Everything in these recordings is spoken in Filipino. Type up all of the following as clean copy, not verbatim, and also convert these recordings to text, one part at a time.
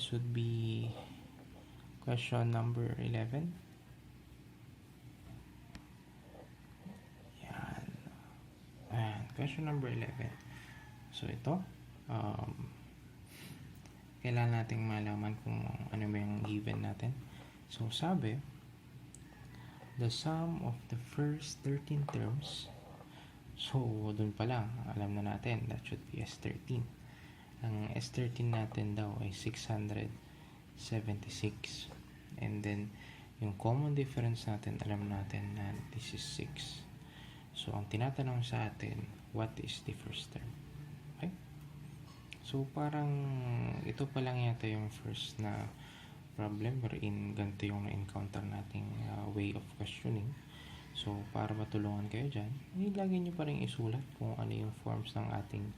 this would be question number 11. Yan. Ayan, question number 11. So, ito. Kailangan nating malaman kung ano ba yung given natin. So, sabi, the sum of the first 13 terms. So, dun pa lang, alam na natin, that should be S13. Ang S13 natin daw ay 676. And then, yung common difference natin, alam natin na this is 6. So, ang tinatanong sa atin, what is the first term? Okay? So, parang ito pa lang yata yung first na problem wherein ganito yung na-encounter nating way of questioning. So, para matulungan kayo dyan, ilagay nyo pa rin isulat kung ano yung forms ng ating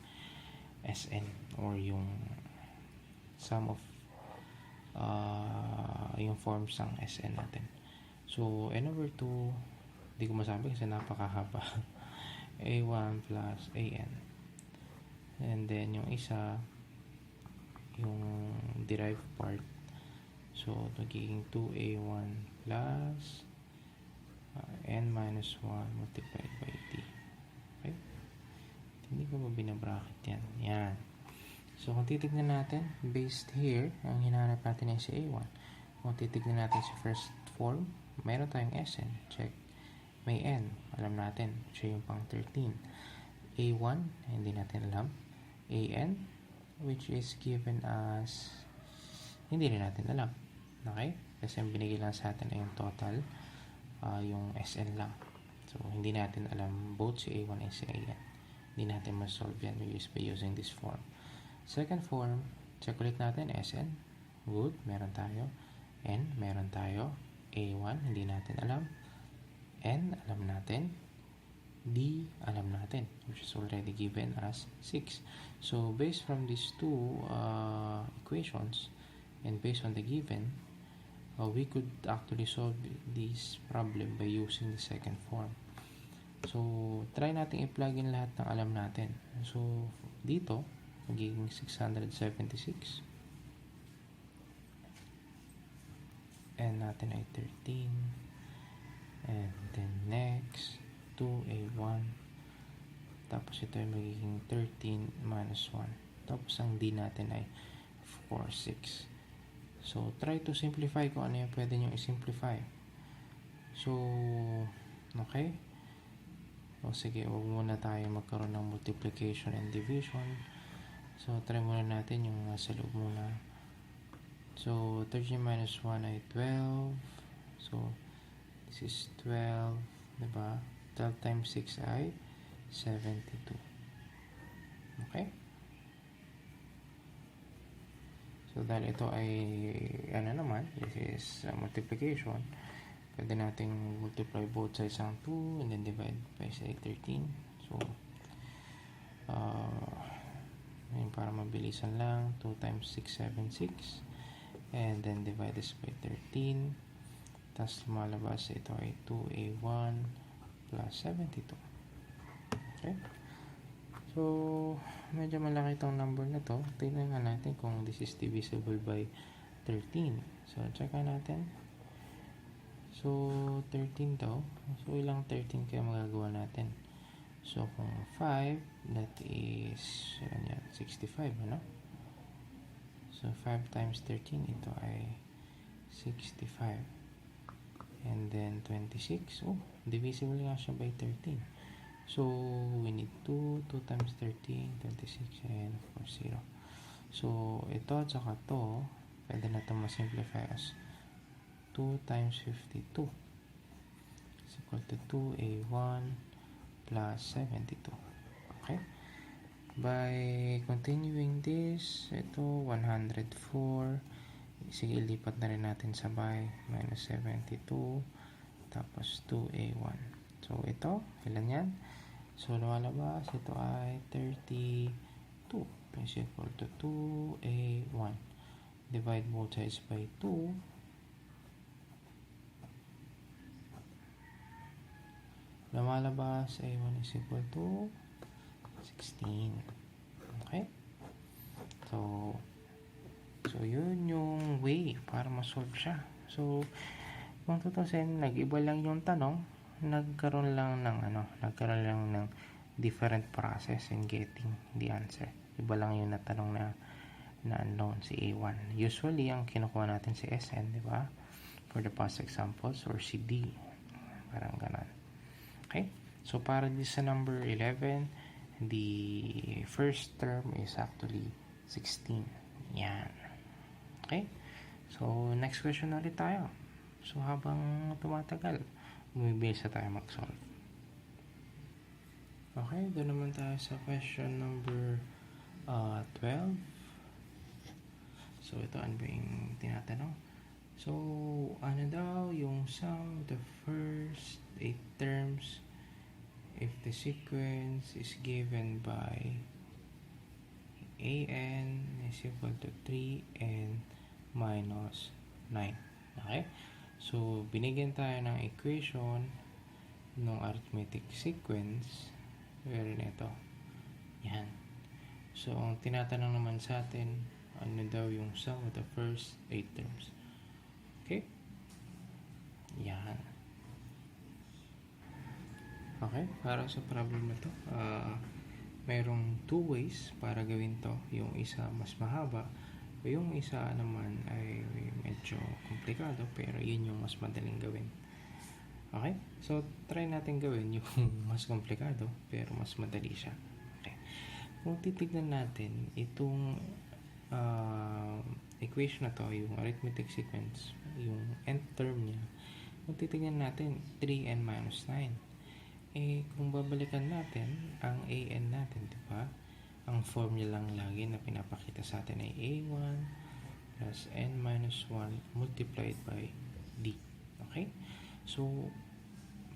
SN or yung sum of yung forms ng SN natin. So, N over 2, di ko masabi kasi napakahaba. A1 plus AN. And then, yung isa, yung derived part. So, nagiging 2A1 plus N minus 1 multiplied by T. Okay? Hindi ko ba binabracket yan? Yan. So, kung titignan natin, based here, ang hinahanap natin ay si A1. Kung titignan natin si first form, mayroon tayong SN. Check. May N. Alam natin. Siya yung pang 13. A1, hindi natin alam. AN, which is given as, hindi rin natin alam. Okay? Kasi ang binigay lang sa atin ay yung total, yung SN lang. So, hindi natin alam both si A1 and si AN. Hindi natin ma-solve yan by using this form. Second form, check ulit natin SN. Good, meron tayo. N, meron tayo. A1, hindi natin alam. N, alam natin. D, alam natin, which is already given as 6. So, based from these two equations and based on the given, we could actually solve this problem by using the second form. So, try natin i-plug in lahat ng alam natin. So, dito, magiging 676. N natin ay 13. And then next, 2A1. Tapos ito ay magiging 13 minus 1. Tapos ang D natin ay 4, 6. So, try to simplify kung ano yung pwede nyo i-simplify. So, okay? O sige, huwag muna tayo magkaroon ng multiplication and division. So, try muna natin yung nasa loob muna. So, 13 minus 1 ay 12. So, this is 12. Diba? 12 times 6 ay 72. Okay? So, dahil ito ay, ano naman, this is multiplication. Pwede nating multiply both sides ng 2 and then divide by, say, 13. So, para mabilisan lang, 2 times 6, 76. And then divide this by 13. Tapos lumalabas ito ay 2A1 plus 72. Okay? So, medyo malaki itong number na to. Tingnan nga natin kung this is divisible by 13. So, check natin. So, 13 daw. So, ilang 13 kaya magagawa natin? So, kung 5, that is, 65, ano? So, 5 times 13, ito ay 65. And then 26. Oh, divisible nga siya by 13. So, we need 2 times 13, 26, and of course 0. So, ito at saka to, pwede na ito ma-simplify as 2 times 52 is equal to 2A1 plus 72. Okay? By continuing this, ito 104. Sige, ilipat na rin natin sabay. Minus 72. Tapos 2A1. So, ito. Ilan yan? So, lumalabas. Ito ay 32. Is equal to 2A1. Divide both sides by 2. Lumalabas. A1 is equal to 16. Okay? So, So, yun yung way para ma-solve siya. So, kung tutusin, nag-iba lang yung tanong, nagkaroon lang ng different process in getting the answer. Iba lang yung natanong na unknown, si A1. Usually, ang kinukuha natin si SN, di ba? For the past examples, or si D. Parang ganon. Okay? So, para di sa number 11, the first term is actually 16. Yan. Okay? So, next question ulit tayo. So, habang tumatagal, bumibilis na tayo mag-solve. Okay, doon naman tayo sa question number 12. So, ito ano ba yung tinatanong? So, ano daw yung sum of the first 8 terms if the sequence is given by an is equal to 3n minus 9. Okay? So, binigyan tayo ng equation ng arithmetic sequence. Pero nito. Yan. So, ang tinatanong naman sa atin, ano daw yung sum of the first 8 terms. Okay? Yan. Okay, para sa problem na to, mayroong 2 ways para gawin to. Yung isa mas mahaba, yung isa naman ay medyo komplikado, pero yun yung mas madaling gawin. Okay, so try natin gawin yung mas komplikado, pero mas madali siya. Okay, kung titignan natin itong equation na to, yung arithmetic sequence, yung nth term niya, kung titignan natin 3n minus 9, kung babalikan natin ang an natin, di ba? Ang form niya lang lagi na pinapakita sa atin ay a1 plus n minus 1 multiplied by d. Okay? So,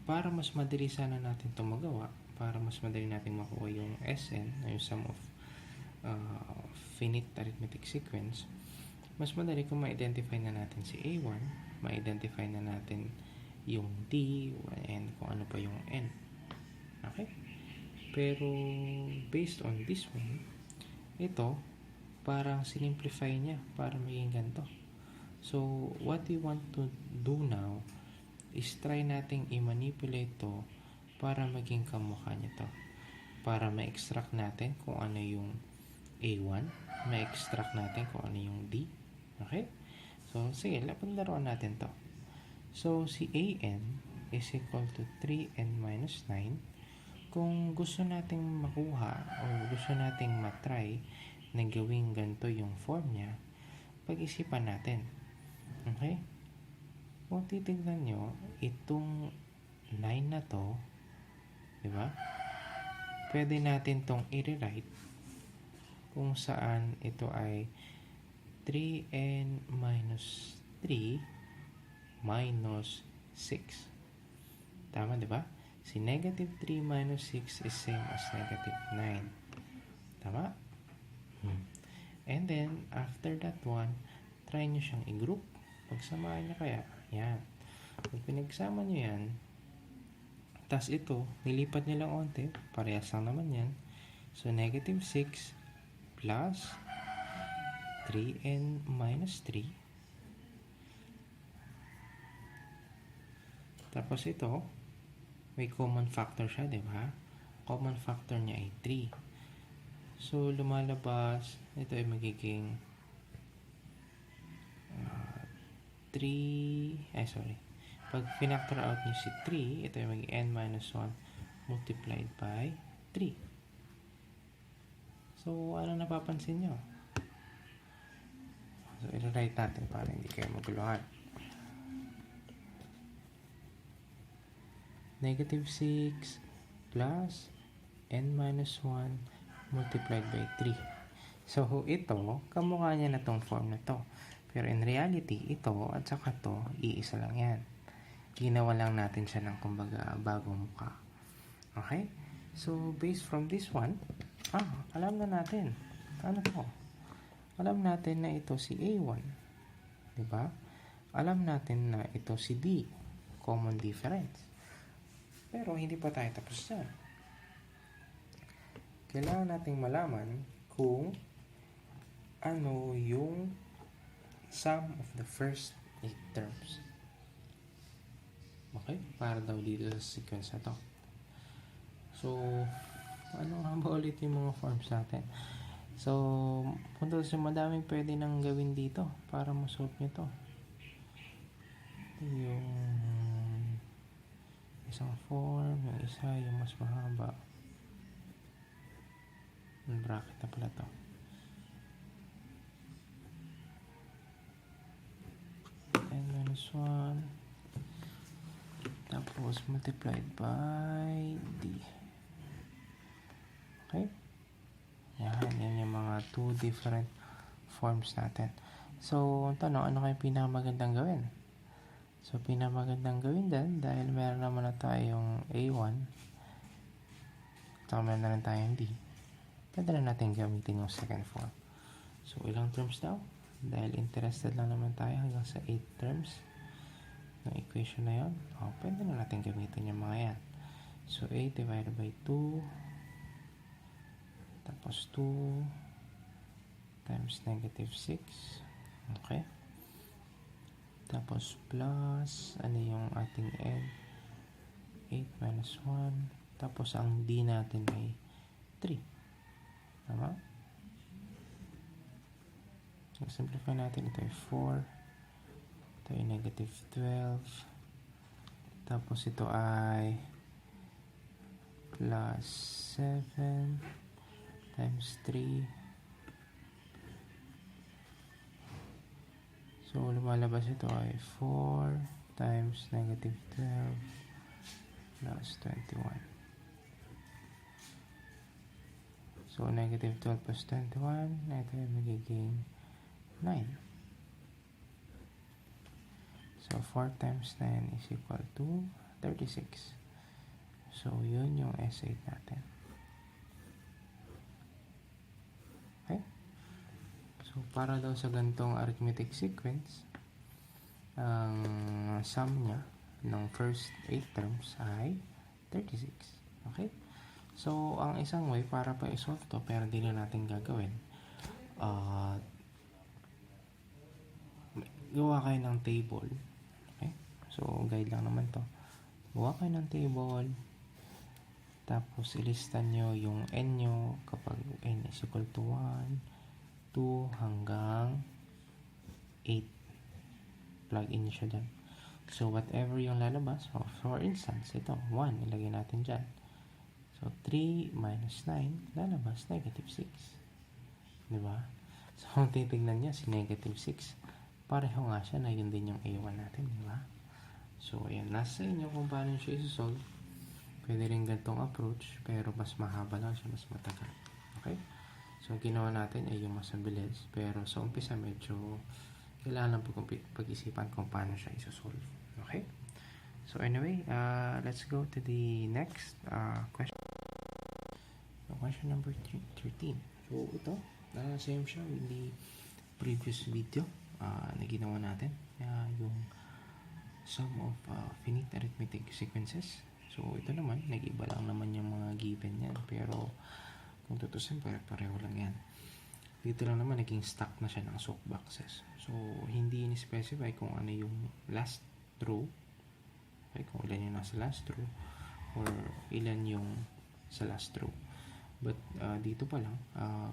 para mas madali sana natin ito magawa, para mas madali natin makuha yung Sn, yung sum of finite arithmetic sequence, mas madali kung ma-identify na natin si A1, ma-identify na natin yung D, and kung ano pa yung N. Okay? Pero, based on this one, ito, parang sinimplify niya para maging ganito. So, what we want to do now is try nating i-manipulate to para maging kamukha niya to. Para ma-extract natin kung ano yung A1, ma-extract natin kung ano yung D. Okay? So, sige, laruan natin to. So, si AN is equal to 3n minus 9. Kung gusto nating makuha o gusto nating matry na gawing ganito yung form niya, pag-isipan natin. Okay? Kung titignan nyo, itong 9 na to, di ba? Pwede natin tong i-rewrite kung saan ito ay 3n minus 3 minus 6. Tama, di ba? Si negative 3 minus 6 is same as negative 9. Tama? And then, after that one, try nyo siyang i-group. Pagsamahan nyo kaya. Yan. Pag pinagsama nyo yan, tas ito, nilipat nyo lang onte. Parehas lang naman yan. So, negative 6 plus 3n minus 3. Tapos ito, may common factor siya, di ba? Common factor niya ay 3. So, lumalabas, ito ay magiging 3, pag pinactor out niyo si 3, ito ay magiging n minus 1 multiplied by 3. So, ano napapansin nyo? So, i-write natin para hindi kayo maguluhan. Negative 6 plus n minus 1 multiplied by 3. So, ito, kamukha niya na tong form na to. Pero in reality, ito at saka to, iisa lang yan. Ginawa lang natin siya ng kumbaga bagong mukha. Okay? So, based from this one, alam na natin. Ano to? Alam natin na ito si A1. Diba? Alam natin na ito si D. Common difference. Pero hindi pa tayo tapos dyan. Kailangan nating malaman kung ano yung sum of the first 8 terms. Okay? Para daw dito sa sequence na to. So, ano nga ba ulit yung mga forms natin? So, punta sa madaming pwede nang gawin dito para ma-solve nyo to. Yung isang form, yung isa, yung mas mahaba. Yung bracket na pala to. N-1 tapos multiplied by D. Okay? Yan yung mga 2 different forms natin. So, ang tanong, ano kayo pinakamagandang gawin? So, pinakamagandang gawin din, dahil meron naman na tayong A1, at meron na rin tayong D, pwede na natin gamitin yung second form. So, ilang terms daw? Dahil interested lang naman tayo hanggang sa 8 terms ng equation na yun, pwede na natin gamitin yung mga yan. So, 8 divided by 2, tapos 2 times negative 6. Okay? Tapos plus, ano yung ating n? 8 minus 1. Tapos ang d natin ay 3. Tama? Simplify natin, ito ay 4. Ito ay negative 12. Tapos ito ay plus 7 times 3. So, lumalabas ito ay 4 times negative 12 plus 21. So, negative 12 plus 21, ito ay magiging 9. So, 4 times 9 is equal to 36. So, yun yung S8 natin. Okay? So, para daw sa ganitong arithmetic sequence, ang sum niya ng first 8 terms ay 36. Okay? So, ang isang way para pa i-solve to, pero hindi na natin gagawin, gawa kayo ng table. Okay? So, guide lang naman to. Gawa kayo ng table, tapos ilista nyo yung n nyo kapag n is equal to 1, 2 hanggang 8. Plug in siya dyan. So, whatever yung lalabas, for instance, ito, 1, ilagay natin dyan. So, 3 minus 9, lalabas, negative 6. Diba? So, kung titignan niya, si negative 6, pareho nga siya na yun din yung A1 natin, diba? So, ayan, nasa inyo kung paano siya isosolve. Pwede rin ganitong approach, pero mas mahaba lang siya, mas matagal. Okay? So, ginawa natin ay yung mas mabilis, pero sa umpisa medyo kailangan pag-isipan kung paano siya isosolve. Okay? So, anyway, let's go to the next question. So, question number 13. So, ito, same siya with the previous video na ginawa natin. Yung sum of finite arithmetic sequences. So, ito naman, nag-iba lang naman yung mga given yan. Pero, kung tutusin, pareho lang yan. Dito lang naman, naging stack na siya ng soap boxes. So, hindi in-specify kung ano yung last row. Okay, kung ilan yung nasa last row. Or ilan yung sa last row. But, dito pa lang,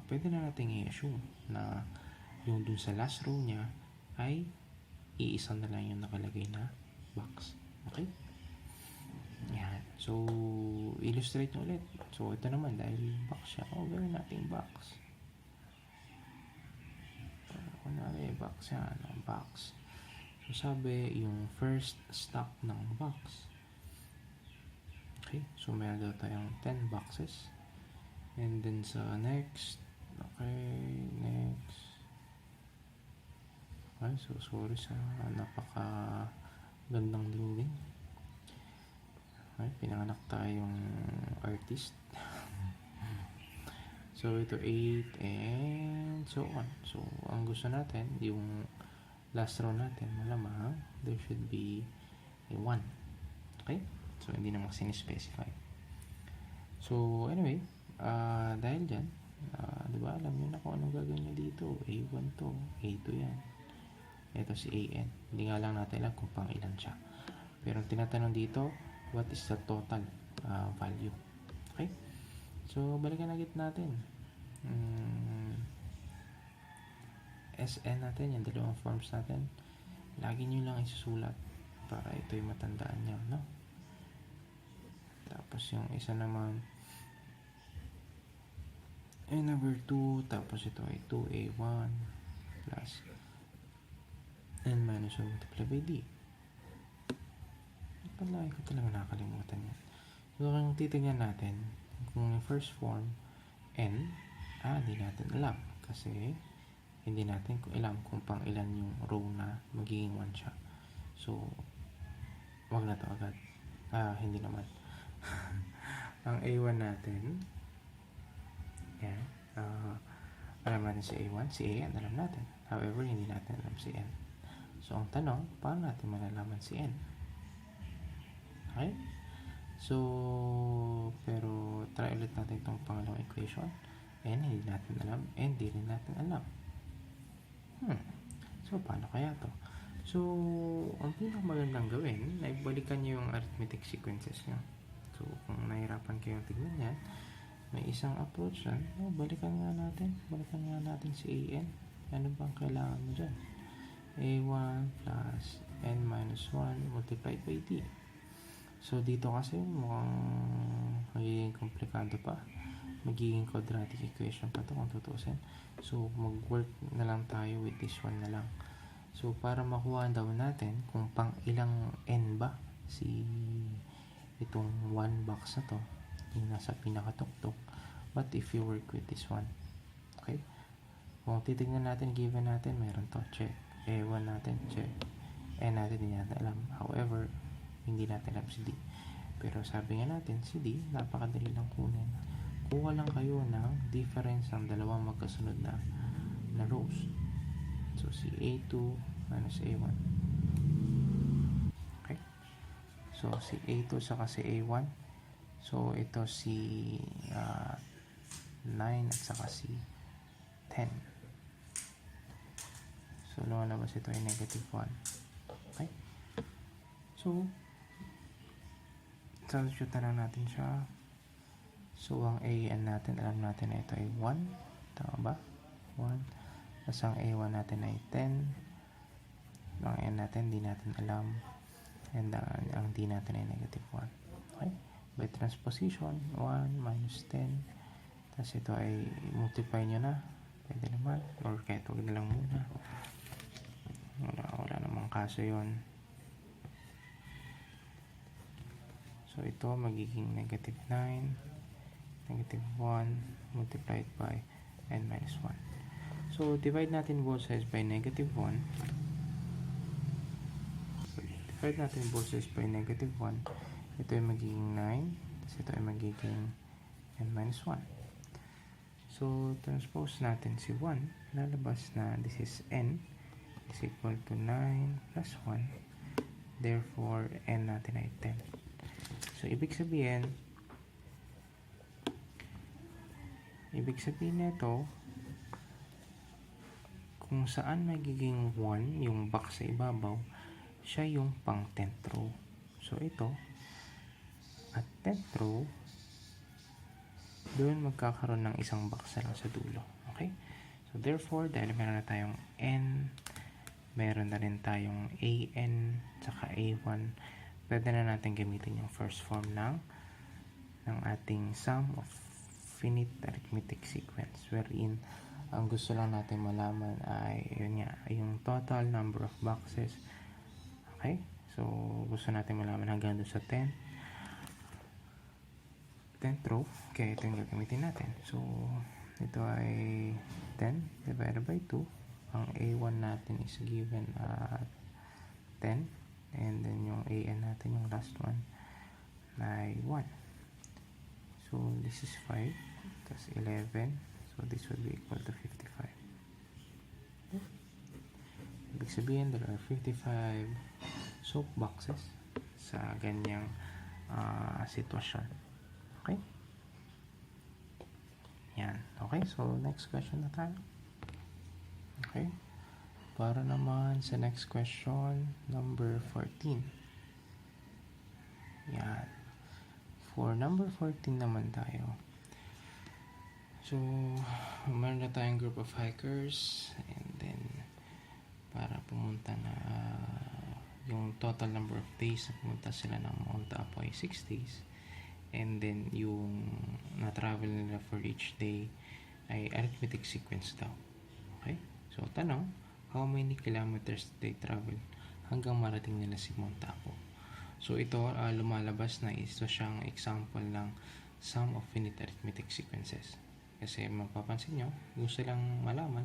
pwede na natin i-assume na yung dun sa last row niya ay iisa na lang yung nakalagay na box. Okay? Yan. So, illustrate nyo ulit. So, ito naman, dahil box siya, gawin natin box. Kunwari, box yan. Box. So, sabi, yung first stock ng box. Okay? So, meron daw tayong 10 boxes. And then, sa next. Okay, next. Okay, so, sorry sa napaka gandang drawing. Okay, pinanganak tayong artist. So, ito 8 and so on. So, ang gusto natin, yung last row natin, malamang, there should be a 1. Okay? So, hindi naman sinespecify. So, anyway, dahil dyan, diba, alam nyo na kung anong gagawin nyo dito. A1 to, A2 yan. ito si AN. Hindi nga lang natin alam kung pang ilan siya. Pero ang tinatanong dito, what is the total value? Okay? So, balikan na natin. SN natin, yung dalawang forms natin. Lagi nyo lang isusulat para ito'y matandaan nyo, no? Tapos yung isa naman ay number 2, tapos ito ay 2A1 plus N minus 1 multiplied by D. Palagi ko talaga nakakalimutan yan. So, kung titignan natin, kung yung first form, N, di natin alam. Kasi, hindi natin alam kung pang ilan yung row na magiging 1 siya. So, wag na to agad. Hindi naman. Ang A1 natin, yan. Alam natin si A1, si AN, alam natin. However, hindi natin alam si N. So, ang tanong, paano natin malalaman si N? Okay? So, pero try ulit natin itong pangalawang equation. N, hindi natin alam. N, hindi rin natin alam. So, paano kaya to? So, ang pinakamagandang gawin, naibalikan nyo yung arithmetic sequences nyo. So, kung nahirapan kayong tignan yan, may isang approach yan. Balikan nga natin si AN. Ano bang kailangan mo dyan? A1 plus N minus 1 multiplied by D. So, dito kasi mukhang magiging komplikado pa. Magiging quadratic equation pa to kung tutusin. So, mag-work na lang tayo with this one na lang. So, para makuha daw natin kung pang ilang N ba itong one box na to, yung nasa pinakatuktok. But if you work with this one, okay? Kung titignan natin, given natin, meron to, check. A1 natin, check. N natin, hindi natin alam. However, hindi natin alam si D. Pero sabi nga natin, si D, napakadali lang kunin. Kuha lang kayo ng difference ng dalawang magkasunod na rows. So, si A2 minus A1. Okay? So, si A2 saka si A1. So, ito si 9 at saka si 10. So, lumalabas ito ay negative 1. Okay? So, substitute na lang natin siya. So, ang AN natin, alam natin na ito ay 1. Tama ba? 1. Tapos ang A1 natin ay 10. Ang N natin, di natin alam. And ang D natin ay negative 1. Okay? By transposition, 1 minus 10. Tapos ito ay multiply nyo na. Pwede naman. Or kahit huwag na lang muna. Wala namang kaso yun. So, ito magiging negative 9. Negative 1 multiplied by N minus 1. So, divide natin both sides by negative 1. Divide natin both sides by negative 1. Ito ay magiging 9. Tapos ito ay magiging N minus 1. So, transpose natin si 1. Lalabas na this is N is equal to 9 plus 1. Therefore, N natin ay 10. So, ibig sabihin nito, kung saan magiging 1 yung box sa ibabaw, siya yung pang 10th row. So, ito, at 10th row, doon magkakaroon ng isang box na lang sa dulo. Okay? So, therefore, dahil meron na tayong N, meron na rin tayong AN, tsaka A1, pwede na natin gamitin yung first form ng ating sum of finite arithmetic sequence, wherein ang gusto lang natin malaman ay yung total number of boxes. Okay? So, gusto natin malaman hanggang doon sa 10th row. Kaya ito yung gagamitin natin. So, ito ay 10 divided by 2. Ang A1 natin is given at 10. And then yung AN natin, yung last one, ay 1. So, this is 5. That's 11. So, this would be equal to 55. Ibig sabihin, there are 55 soap boxes sa ganyang sitwasyon. Okay? Yan. Okay, so next question na tayo. Okay? para naman sa next question, number 14. Yan. For number 14 naman tayo. So, meron na tayong group of hikers, and then para pumunta na yung total number of days na pumunta sila ng Mount Apo ay 6 days, and then yung na-travel nila for each day ay arithmetic sequence daw. Okay? So, tanong, how many kilometers did they travel hanggang marating nila si Mount Apo? So, ito lumalabas na ito siyang example ng sum of finite arithmetic sequences. Kasi mapapansin nyo, gusto lang malaman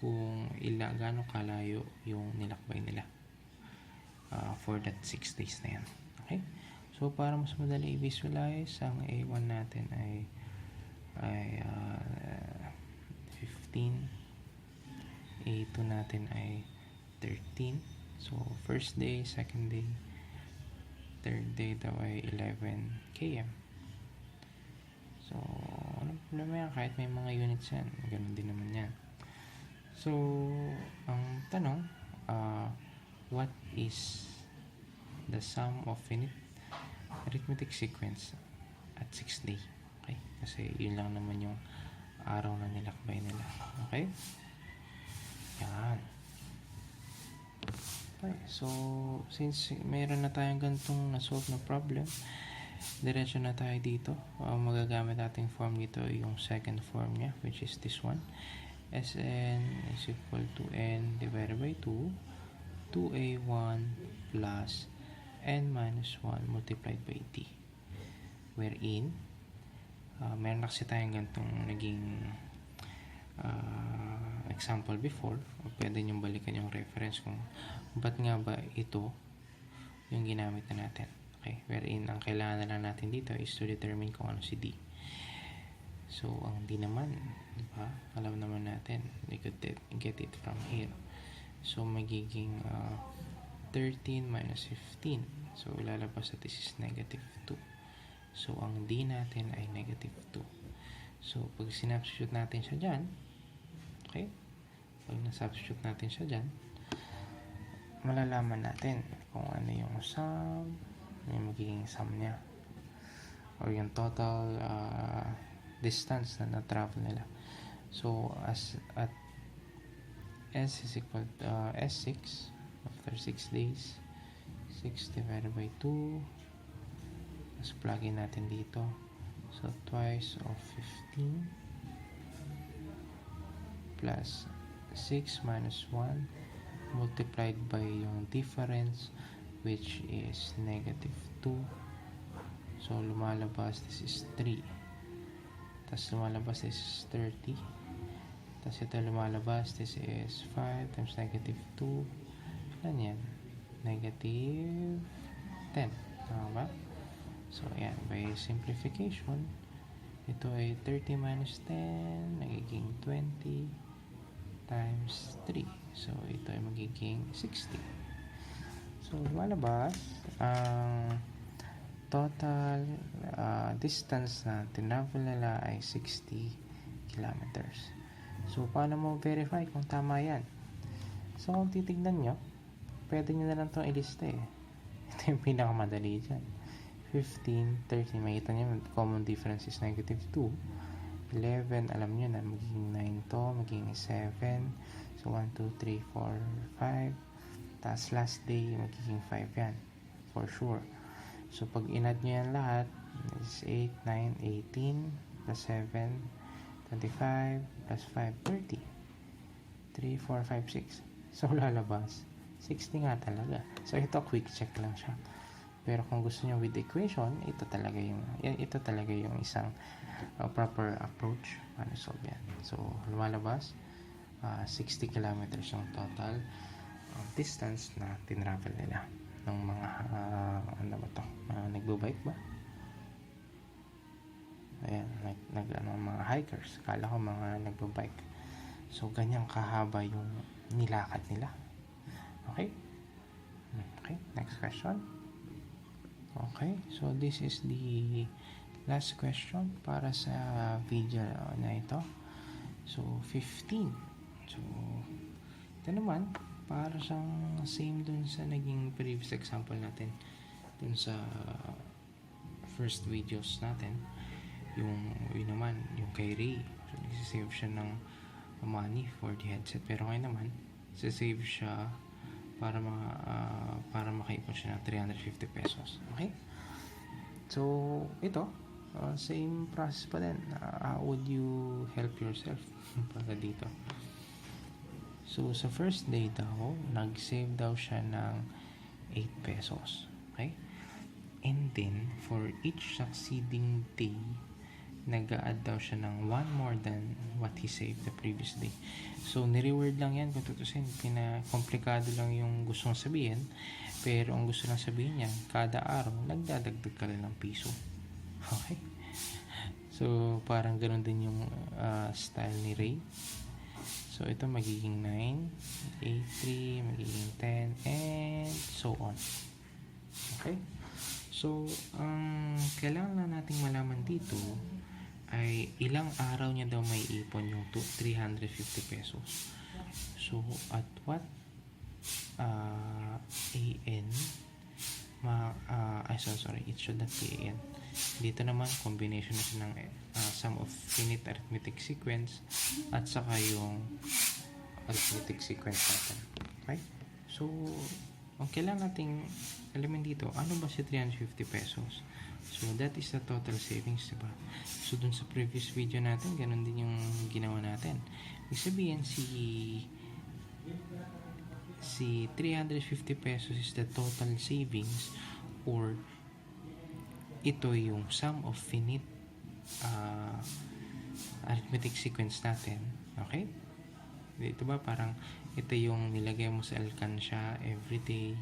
kung gaano kalayo yung nilakbay nila for that 6 days na yan. Okay? So, para mas madali i-visualize, ang A1 natin ay 15. A2 natin ay 13. So, first day, second day, third day daw ay 11 km. So, anong problema yan? Kahit may mga units yan, ganun din naman yan. So, ang tanong, what is the sum of finite arithmetic sequence at 6 day? Okay? Kasi yun lang naman yung araw na nilakbay nila. Okay? Yan. Okay. So, since mayroon na tayong ganitong na-solve na problem, diretso na tayo dito. Magagamit nating form dito yung second form niya, which is this one. Sn is equal to n divided by 2, 2a1 plus n minus 1 multiplied by t. Wherein, meron na kasi tayong ganitong naging example before. Pwede nyo balikan yung reference kung ba't nga ba ito yung ginamit na natin. Okay, wherein ang kailangan na lang natin dito is to determine kung ano si D. So, ang D naman, di ba? Alam naman natin, we could get it from here. So, magiging 13 minus 15. So, ilalabas na this is negative 2. So, ang D natin ay negative 2. So, pag sinubstitute natin siya dyan, okay? Pag nasubstitute natin siya dyan, malalaman natin kung ano yung sum, yung magiging sum niya or yung total distance na na-travel nila. So, as at S is equal to S6 after 6 days, 6 divided by 2, tapos plug in natin dito. So, twice of 15 plus 6 minus 1 multiplied by yung difference, which is negative 2. So, lumalabas, this is 3. Tapos lumalabas, this is 30. Tapos ito lumalabas, this is 5 times negative 2. Ilan yan? Negative 10. Tama ba? So, ayan. By simplification, ito ay 30 minus 10, nagiging 20 times 3. So, ito ay magiging 60. So, lumalabas ang total distance na tinravel nila ay 60 kilometers. So, paano mo verify kung tama yan? So, kung titignan nyo, pwede nyo na lang itong ilista eh. Ito yung pinakamadali dyan. 15, 30, makita nyo, common difference is negative 2. 11, alam nyo na, magiging 9 to, magiging 7. So, 1, 2, 3, 4, 5. Tapos last day, magiging 5 yan. For sure. So, pag in-add nyo yan lahat, is 8, 9, 18, plus 7, 25, plus 5, 30. 3, 4, 5, 6. So, lalabas. 60 nga talaga. So, ito, quick check lang siya. Pero kung gusto nyo with equation, ito talaga yung isang proper approach para solve yan. So, lumalabas, 60 kilometers yung total distance na tinravel nila ng mga ano ba to? Nagbo-bike ba? Ayan, mga hikers. Kala ko mga nagbo-bike. So, ganyan kahaba yung nilakad nila. Okay? Okay, next question. Okay, so this is the last question para sa video na ito. So, 15. So, Ito naman, para siyang same dun sa naging previous example natin dun sa first videos natin. Yun naman, yung kay Ray. So, nagsisave siya ng money for the headset. Pero ngayon naman, save siya para makaipon siya ng 350 pesos. Okay? So, ito, same process pa din. How would you help yourself para dito? So, sa first day daw, nag-save daw siya ng 8 pesos. Okay? And then, for each succeeding day, nag-a-add daw siya ng one more than what he saved the previous day. So, ni-reward lang yan kung tutusin. Komplikado lang yung gustong sabihin. Pero ang gusto lang sabihin niya, kada araw, nagdadagdag ka lang ng piso. Okay? So, parang ganun din yung style ni Ray. So, ito magiging 9, 8, 3, magiging 10, and so on. Okay? So, ang kailangan na nating malaman dito ay ilang araw niya daw may ipon yung 350 pesos. So, at what AN it should not be AN. Dito naman, combination na siya ng sum of finite arithmetic sequence at saka yung arithmetic sequence natin. Okay? So, ang kailangan nating alamin dito, ano ba si 350 pesos? So, that is the total savings, diba? So, dun sa previous video natin, ganun din yung ginawa natin. Ibig sabihin, si 350 pesos is the total savings, or ito yung sum of finite arithmetic sequence natin. Okay? Dito ba parang ito yung nilagay mo sa alkansya everyday,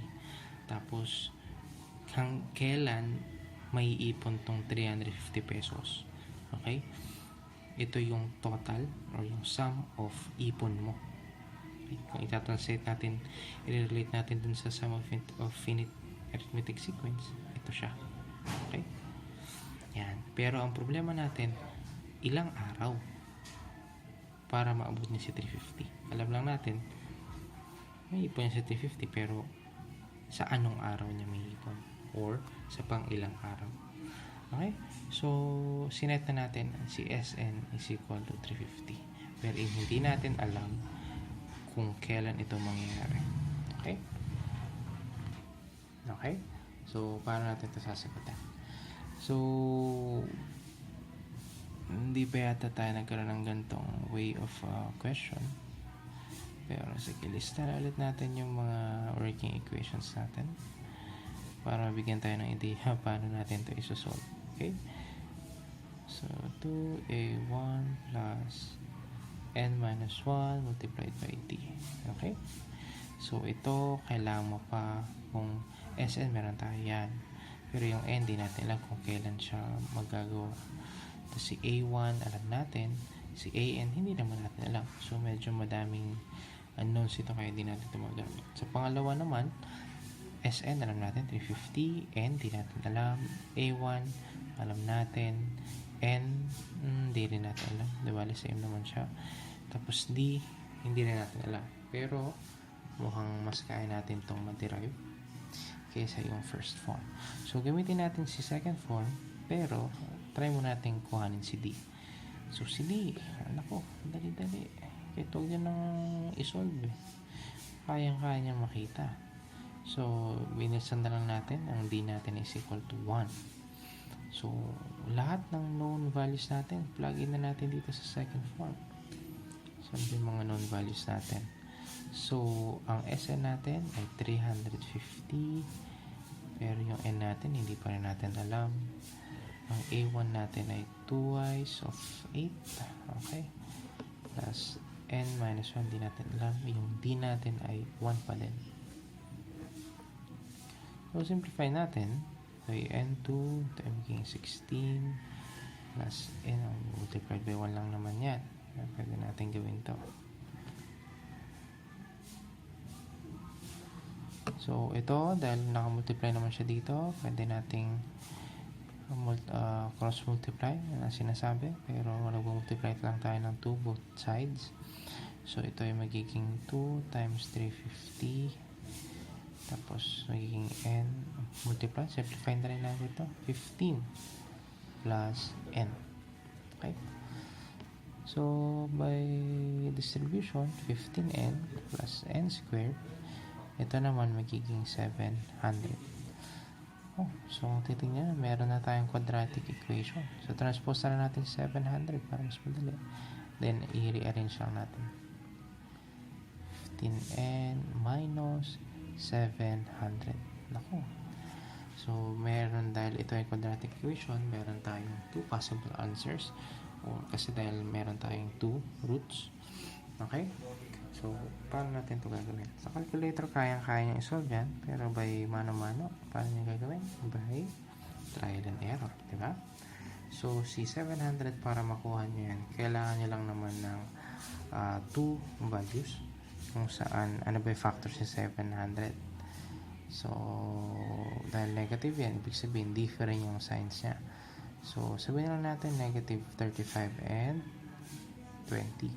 tapos kailan may ipon tong 350 pesos. Okay? Ito yung total or yung sum of ipon mo. Okay? Kung itatranslate natin, i-relate natin dun sa sum of finite arithmetic sequence, ito siya. Okay? Yan. Pero ang problema natin, ilang araw para maabot niya si 350. Alam lang natin, may ipon niya si 350, pero sa anong araw niya may ipon? Or sa pang ilang araw. Okay? So, sinet na natin si SN is equal to 350. Pero hindi natin alam kung kailan ito mangyayari. Okay? Okay? So, paano natin ito sasagutan? So, hindi pa yata tayo nagkaroon ng ganitong way of question. Pero sige, lista na ulit natin yung mga working equations natin para mabigyan tayo ng idea paano natin ito isosolve. Okay? So, 2a1 plus n minus 1 multiplied by d. Okay? So, ito, kailangan mo pa kung Sn, meron tayo yan. Pero yung n, di natin alam kung kailan siya magagawa. Ito si a1, alam natin. Si an, hindi naman natin alam. So, medyo madaming unknowns ito, kaya di natin ito magamit. Sa pangalawa naman, Sn, alam natin, 350. N, di natin alam. A1, alam natin. N, di rin natin alam. Diba, same naman siya. Tapos D, hindi rin natin alam. Pero, mukhang mas kaya natin itong ma-derive kaysa yung first form. So, gamitin natin si second form, pero, try mo natin kuhanin si D. So, si D, nako, dali-dali. Kaya huwag yan nang isolve. Kayang-kaya niya makita. So, binilsan na lang natin, ang D natin is equal to 1. So, lahat ng known values natin, plug in na natin dito sa second form. So, yung mga known values natin. So, ang Sn natin ay 350. Pero yung N natin, hindi pa rin natin alam. Ang A1 natin ay 2 of 8. Okay? Plus N minus 1, di natin alam. Yung D natin ay 1 pa din. So, simplify natin. So, N2, ito ay magiging 16 plus N, multiplied by 1 lang naman yan. Pwede natin gawin to. So, ito, dahil nakamultiply naman siya dito, pwede nating cross-multiply, yan ang sinasabi. Pero, nag-multiply lang tayo ng 2 both sides. So, ito ay magiging 2 times 350. Tapos, magiging n. Multiply. Simplify na rin natin ito. 15 plus n. Okay? So, by distribution, 15n plus n squared, ito naman magiging 700. Oh, so, titingnan, meron na tayong quadratic equation. So, transpose na natin 700 para mas madali. Then, i-rearrange lang natin. 15n minus 700. Naku. So, meron dahil ito ay quadratic equation, meron tayong 2 possible answers. O, kasi dahil meron tayong 2 roots. Okay? So, paano natin ito gagawin? Sa calculator, kaya nyo isolve yan. Pero by mano-mano, paano nyo gagawin? By trial and error. Diba? So, si 700 para makuha nyo yan, kailangan nyo lang naman ng 2 values. Kung saan, ano ba yung factor si 700? So, dahil negative yan, ibig sabihin, different yung signs niya. So, sabihin lang natin, negative 35 and 20.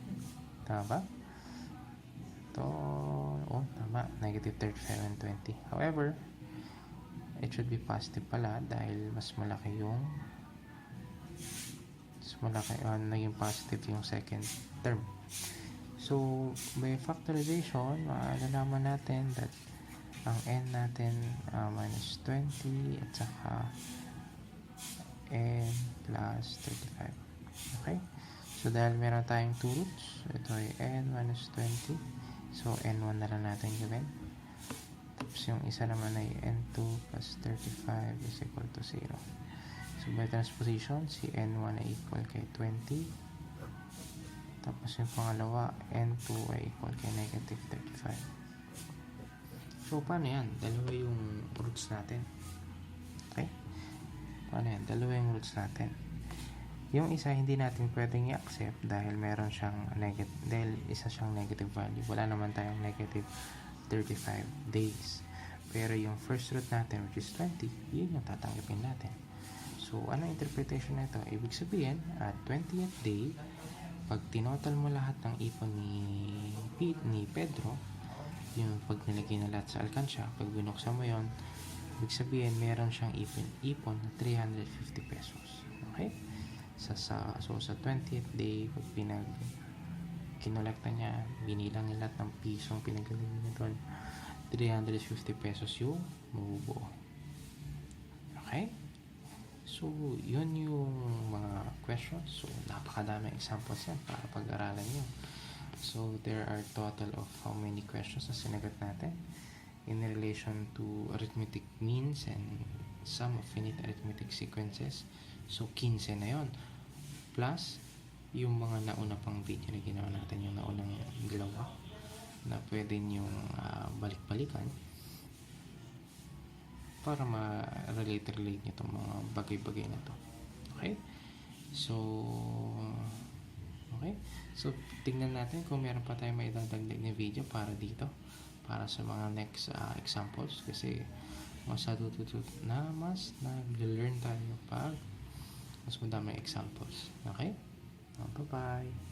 Tama ba? Ito, tama. Negative 35 and 20. However, it should be positive pala dahil mas malaki yung naging positive yung second term. So, by factorization, malalaman natin that ang n natin minus 20 at saka n plus 35. Okay? So, dahil meron tayong 2 roots, ito ay n minus 20. So, n1 na lang natin gawin. Tapos, yung isa naman ay n2 plus 35 is equal to 0. So, by transposition, si n1 ay equal kay 20. Tapos, yung pangalawa, n2 ay equal kay negative 35. So, paano yan? Dalawa yung roots natin. Okay? Paano yan? Dalawa yung roots natin. Yung isa, hindi natin pwedeng i-accept dahil meron siyang dahil isa siyang negative value. Wala naman tayong negative 35 days. Pero yung first root natin, which is 20, yun yung tatanggapin natin. So, ano interpretation na ito? Ibig sabihin, at 20th day, pag tinotal mo lahat ng ipon ni Pedro, yung pag nilagay na lahat sa alkansya, pag binuksan mo yon, ibig sabihin, meron siyang ipon na 350 pesos. Okay? So, sa 20th day, pag kinolekta niya, binilang niya lahat ng pisong pinagaling niya doon, 350 pesos yung mabubuo. Okay? So, yun yung mga questions. So, napakadaming examples yan para pag-aralan nyo. So, there are total of how many questions na sinagot natin in relation to arithmetic means and sum of finite arithmetic sequences. So, 15 na yun. Plus, yung mga nauna pang video na ginawa natin, yung naunang dalawa na pwede nyong balik-balikan para ma-relate nyo itong mga bagay-bagay na to. Okay? So, tingnan natin kung meron pa tayong may dadagdag na video para dito, para sa mga next examples, kasi mas nag-learn tayo pag mas madaming examples. Okay? Bye-bye!